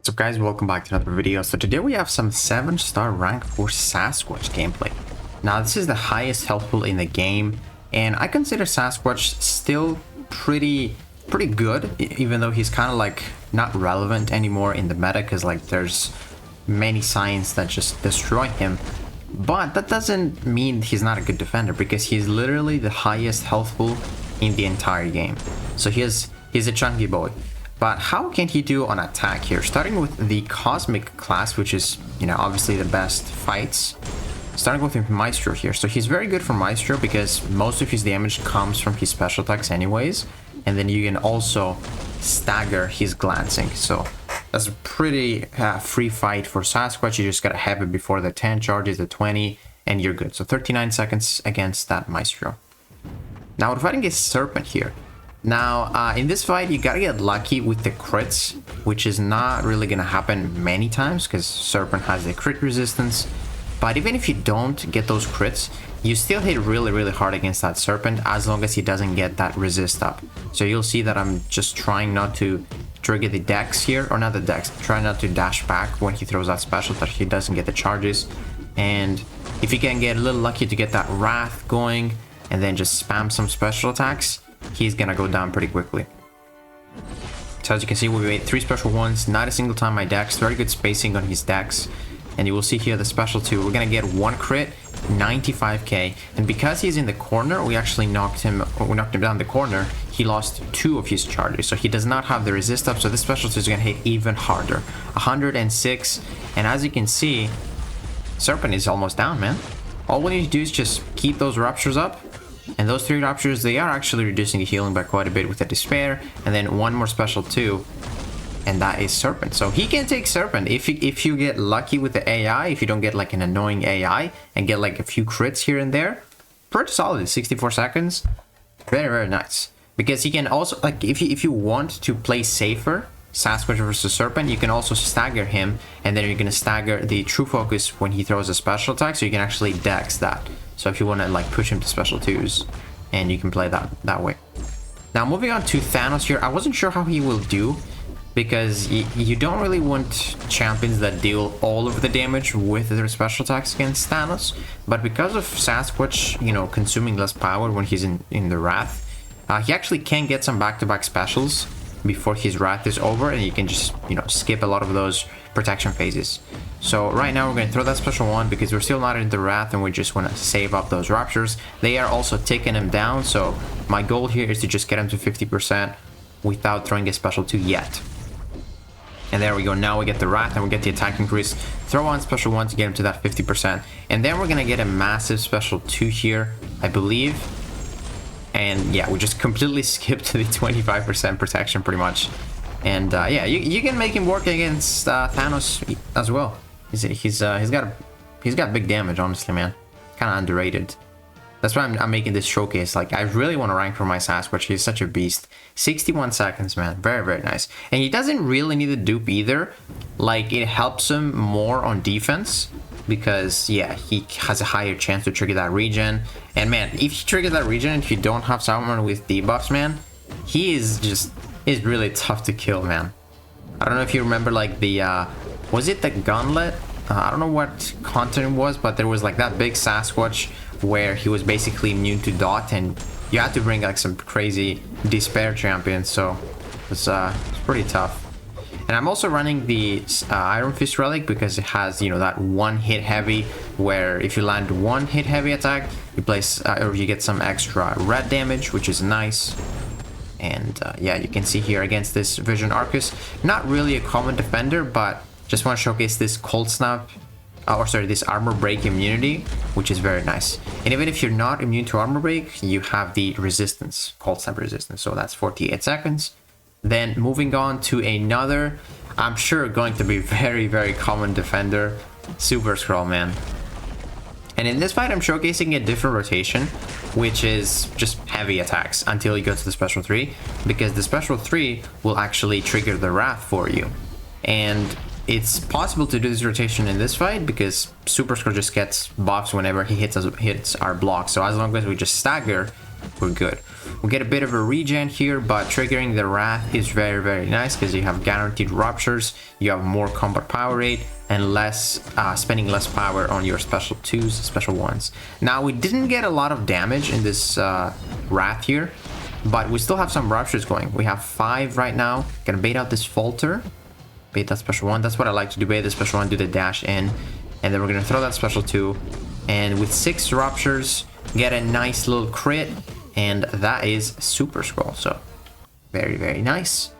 What's up guys, welcome back to another video. So today we have some 7-star rank 4 Sasquatch gameplay. Now this is the highest health pool in the game, and I consider Sasquatch still pretty good, even though he's kind of like not relevant anymore in the meta because like there's many signs that just destroy him. But that doesn't mean he's not a good defender, because he's literally the highest health pool in the entire game. So he's a chunky boy. But how can he do on attack here? Starting with the Cosmic class, which is, you know, obviously the best fights. Starting with Maestro here. So he's very good for Maestro because most of his damage comes from his special attacks anyways. And then you can also stagger his glancing. So that's a pretty free fight for Sasquatch. You just gotta have it before the 10 charges, the 20, and you're good. So 39 seconds against that Maestro. Now we're fighting a Serpent here. Now, in this fight, you gotta get lucky with the crits, which is not really gonna happen many times because Serpent has the crit resistance. But even if you don't get those crits, you still hit really hard against that Serpent as long as he doesn't get that resist up. So you'll see that I'm just trying not to trigger the dex here, or not the dex, try not to dash back when he throws that special that he doesn't get the charges. And if you can get a little lucky to get that Wrath going and then just spam some special attacks, he's gonna go down pretty quickly. So as you can see, we made 3 special ones, not a single time my dex, very good spacing on his dex. And you will see here the special 2, we're gonna get 1 crit, 95k, and because he's in the corner, we actually knocked him down the corner. He lost 2 of his charges, so he does not have the resist up, so this special 2 is gonna hit even harder. 106, and as you can see, Serpent is almost down, man. All we need to do is just keep those ruptures up. And those 3 ruptures, they are actually reducing the healing by quite a bit with the despair. And then 1 more special 2, and that is Serpent. So he can take Serpent if you get lucky with the AI. If you don't get like an annoying AI and get like a few crits here and there, pretty solid. 64 seconds, very nice. Because he can also, like, if you want to play safer, Sasquatch versus Serpent, you can also stagger him, and then you're gonna stagger the true focus when he throws a special attack, so you can actually dex that. So if you want to like push him to special 2s, and you can play that way. Now moving on to Thanos here, I wasn't sure how he will do, because you don't really want champions that deal all of the damage with their special attacks against Thanos. But because of Sasquatch, you know, consuming less power when he's in the Wrath, he actually can get some back-to-back specials before his Wrath is over, and you can just, you know, skip a lot of those protection phases. So right now we're going to throw that special 1 because we're still not in the Wrath and we just want to save up those ruptures. They are also taking him down, so my goal here is to just get him to 50% without throwing a special 2 yet. And there we go. Now we get the Wrath and we get the attack increase. Throw on special 1 to get him to that 50%. And then we're going to get a massive special 2 here, I believe. And yeah, we just completely skipped to the 25% protection pretty much. And yeah, you can make him work against Thanos as well. He's got big damage, honestly, man. Kind of underrated. That's why I'm making this showcase. Like, I really want to rank for my Sasquatch. He's such a beast. 61 seconds, man. Very nice. And he doesn't really need a dupe either. Like, it helps him more on defense, because yeah, he has a higher chance to trigger that regen. And man, if he triggers that regen and if you don't have someone with debuffs, man, he is really tough to kill, man. I don't know if you remember, like, the was it the Gauntlet? I don't know what content it was, but there was like that big Sasquatch where he was basically immune to dot, and you had to bring like some crazy despair champions, so it's pretty tough. And I'm also running the Iron Fist relic because it has, you know, that 1 hit heavy, where if you land 1 hit heavy attack, you place or you get some extra red damage, which is nice. And yeah, you can see here against this Vision Aarkus, not really a common defender, but just want to showcase this Cold Snap, this Armor Break immunity, which is very nice. And even if you're not immune to Armor Break, you have the resistance, Cold Snap resistance, so that's 48 seconds. Then moving on to another, I'm sure going to be very common defender, Super Skrull, man. And in this fight, I'm showcasing a different rotation, which is just heavy attacks until you go to the special 3, because the special 3 will actually trigger the Wrath for you. And it's possible to do this rotation in this fight because Super Skrull just gets buffs whenever he hits our block. So as long as we just stagger, we're good. We get a bit of a regen here, but triggering the Wrath is very, very nice because you have guaranteed ruptures, you have more combat power rate, and less spending less power on your special 2s, special 1s. Now, we didn't get a lot of damage in this Wrath here, but we still have some ruptures going. We have 5 right now. Gonna bait out this Falter, bait that special 1. That's what I like to do, bait the special 1, do the dash in, and then we're gonna throw that special 2, and with 6 ruptures, get a nice little crit, and that is Super Skrull. So very, very nice.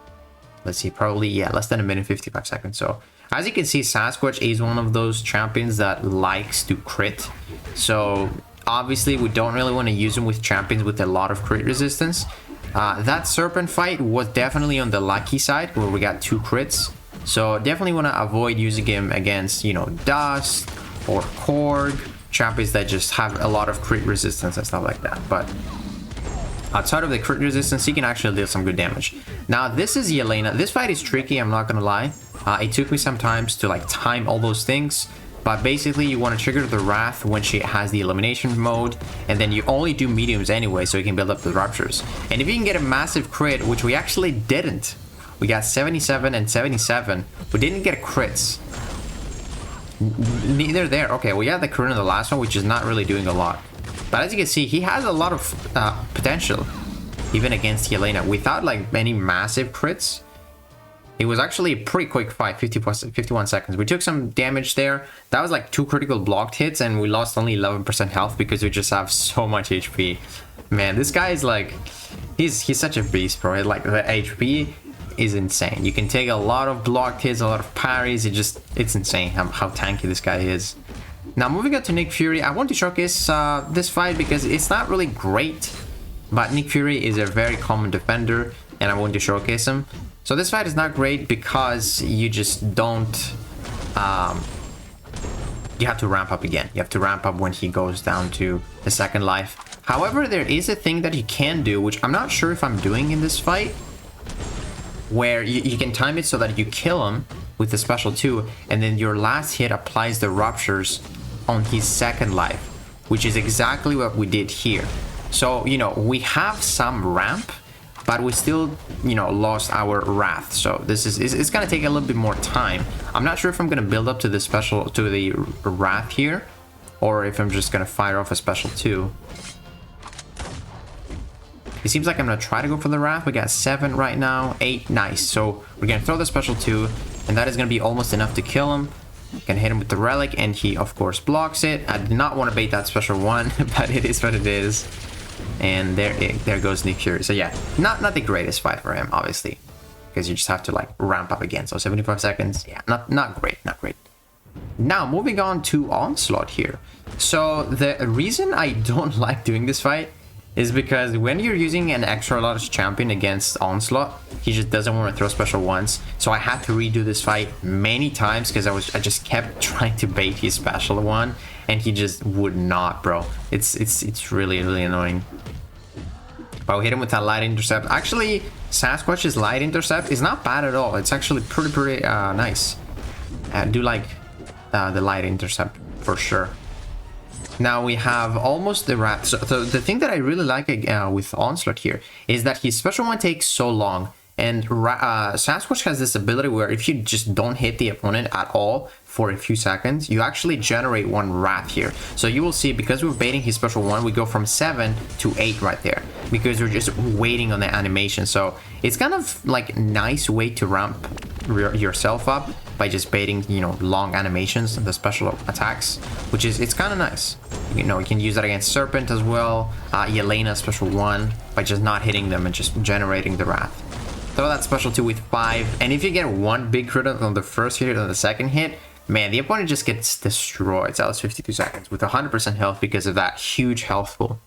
Let's see, probably, yeah, less than a minute, 55 seconds. So as you can see, Sasquatch is one of those champions that likes to crit. So obviously we don't really want to use him with champions with a lot of crit resistance. That Serpent fight was definitely on the lucky side where we got 2 crits. So definitely want to avoid using him against, you know, Dust or Korg, champions that just have a lot of crit resistance and stuff like that. But outside of the crit resistance, he can actually deal some good damage. Now, this is Yelena. This fight is tricky, I'm not gonna lie. It took me some time to like time all those things. But basically, you want to trigger the Wrath when she has the elimination mode. And then you only do mediums anyway, so you can build up the ruptures. And if you can get a massive crit, which we actually didn't. We got 77 and 77. We didn't get crits. Neither there. Okay, we had the crit in the last one, which is not really doing a lot. But as you can see, he has a lot of potential, even against Yelena, without like any massive crits. It was actually a pretty quick fight, 51 seconds. We took some damage there. That was like 2 critical blocked hits, and we lost only 11% health because we just have so much HP. Man, this guy is like, he's such a beast, bro. Like the HP is insane. You can take a lot of blocked hits, a lot of parries. It's insane how tanky this guy is. Now, moving on to Nick Fury, I want to showcase this fight because it's not really great, but Nick Fury is a very common defender, and I want to showcase him. So this fight is not great because you just don't... you have to ramp up again. You have to ramp up when he goes down to the second life. However, there is a thing that you can do, which I'm not sure if I'm doing in this fight, where you can time it so that you kill him with the special 2, and then your last hit applies the ruptures on his second life, which is exactly what we did here. So, you know, we have some ramp, but we still, you know, lost our Wrath. So this is, it's gonna take a little bit more time. I'm not sure if I'm gonna build up to the special, to the Wrath here, or if I'm just gonna fire off a special 2. It seems like I'm gonna try to go for the Wrath. We got 7 right now, 8, nice. So we're gonna throw the special 2, and that is gonna be almost enough to kill him. Gonna hit him with the relic, and he of course blocks it. I did not want to bait that special 1, but it is what it is. And there goes Nick Fury. So yeah, not the greatest fight for him, obviously, because you just have to like ramp up again. So 75 seconds, yeah, not great. Now moving on to Onslaught here. So the reason I don't like doing this fight is because when you're using an extra large champion against Onslaught, he just doesn't want to throw special 1s. So I had to redo this fight many times because I just kept trying to bait his special 1, and he just would not, bro. It's really annoying. But we hit him with that light intercept. Actually, Sasquatch's light intercept is not bad at all. It's actually pretty nice. I do like the light intercept for sure. Now we have almost the Wrath. So the thing that I really like with Onslaught here is that his special 1 takes so long. And Sasquatch has this ability where if you just don't hit the opponent at all for a few seconds, you actually generate 1 Wrath here. So you will see, because we're baiting his special 1, we go from 7 to 8 right there, because we're just waiting on the animation. So it's kind of like a nice way to ramp yourself up by just baiting, you know, long animations and the special attacks, which is, it's kind of nice. You know, you can use that against Serpent as well, Yelena special 1, by just not hitting them and just generating the Wrath. Throw that special 2 with 5, and if you get 1 big crit on the first hit or the second hit, man, the opponent just gets destroyed. So that was 52 seconds with 100% health because of that huge health pool.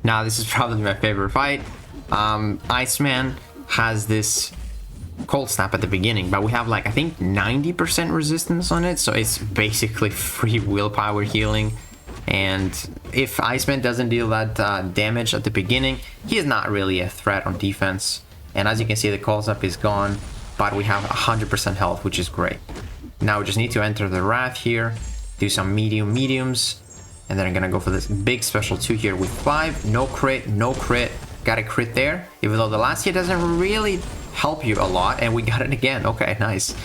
Now, this is probably my favorite fight. Iceman has this cold snap at the beginning, but we have like, I think 90% resistance on it, so it's basically free willpower healing. And if Iceman doesn't deal that damage at the beginning, he is not really a threat on defense. And as you can see, the cold snap is gone, but we have 100% health, which is great. Now we just need to enter the Wrath here, do some mediums, And then I'm gonna go for this big special 2 here with 5. No crit, no crit. Got a crit there, even though the last hit doesn't really help you a lot. And we got it again. Okay, nice.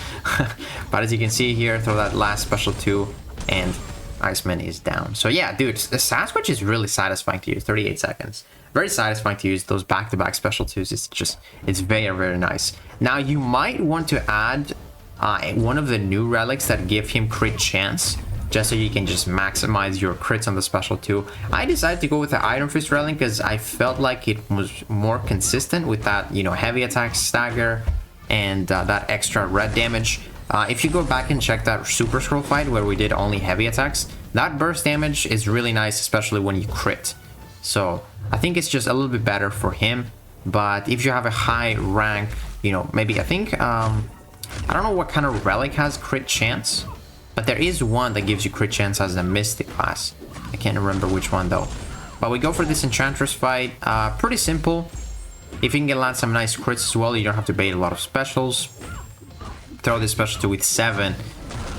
But as you can see here, throw that last special 2 and Iceman is down. So yeah, dude, the Sasquatch is really satisfying to use. 38 seconds. Very satisfying to use those back-to-back special 2s. It's very, very nice. Now, you might want to add one of the new relics that give him crit chance, just so you can just maximize your crits on the special 2. I decided to go with the Iron Fist relic because I felt like it was more consistent with that, you know, heavy attack stagger and that extra red damage. If you go back and check that Super Skrull fight where we did only heavy attacks, that burst damage is really nice, especially when you crit. So I think it's just a little bit better for him. But if you have a high rank, you know, maybe I think, I don't know what kind of relic has crit chance, but there is one that gives you crit chance as a Mystic class. I can't remember which one though. But we go for this Enchantress fight. Pretty simple. If you can land some nice crits as well, you don't have to bait a lot of specials. Throw this special 2 with 7.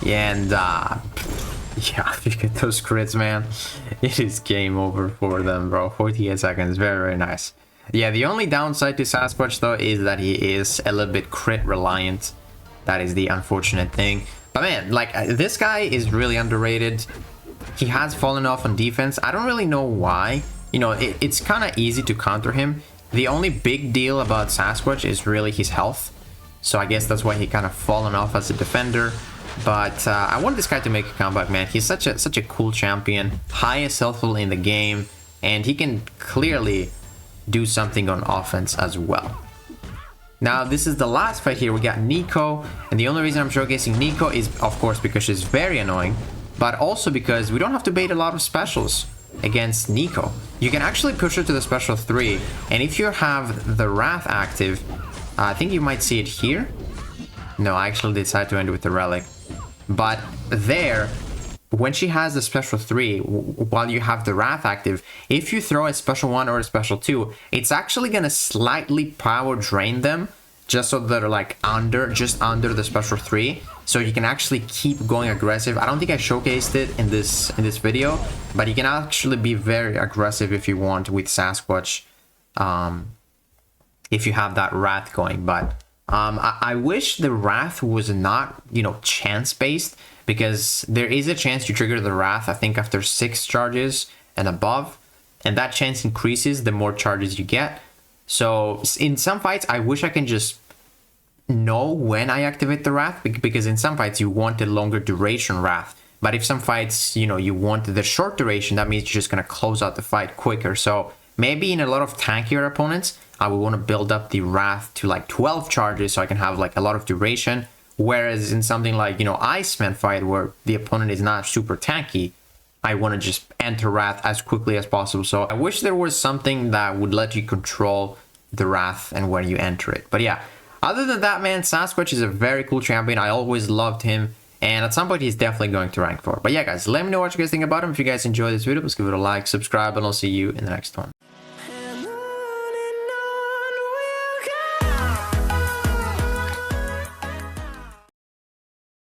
Yeah, and yeah, if you get those crits, man, it is game over for them, bro. 48 seconds, very, very nice. Yeah, the only downside to Sasquatch though is that he is a little bit crit reliant. That is the unfortunate thing. But man, like, this guy is really underrated. He has fallen off on defense. I don't really know why. You know, it's kind of easy to counter him. The only big deal about Sasquatch is really his health. So I guess that's why he kind of fallen off as a defender. But I want this guy to make a comeback, man. He's such a cool champion. Highest health pool in the game. And he can clearly do something on offense as well. Now, this is the last fight here. We got Nico. And the only reason I'm showcasing Nico is, of course, because she's very annoying. But also because we don't have to bait a lot of specials against Nico. You can actually push her to the special 3. And if you have the Wrath active, I think you might see it here. No, I actually decided to end with the relic. But there, when she has the special 3, while you have the Wrath active, if you throw a special 1 or a special 2, it's actually going to slightly power drain them, just so they're like just under the special 3. So you can actually keep going aggressive. I don't think I showcased it in this video, but you can actually be very aggressive if you want with Sasquatch, if you have that Wrath going. But I wish the Wrath was not, you know, chance based, because there is a chance you trigger the Wrath, I think, after 6 charges and above, and that chance increases the more charges you get. So in some fights, I wish I can just know when I activate the Wrath, because in some fights you want the longer duration Wrath. But if some fights, you know, you want the short duration, that means you're just going to close out the fight quicker. So maybe in a lot of tankier opponents, I would want to build up the Wrath to like 12 charges so I can have like a lot of duration. Whereas in something like, you know, Iceman fight where the opponent is not super tanky, I want to just enter Wrath as quickly as possible. So I wish there was something that would let you control the Wrath and when you enter it. But yeah, other than that, man, Sasquatch is a very cool champion. I always loved him. And at some point, he's definitely going to rank 4. But yeah, guys, let me know what you guys think about him. If you guys enjoyed this video, please give it a like, subscribe, and I'll see you in the next one.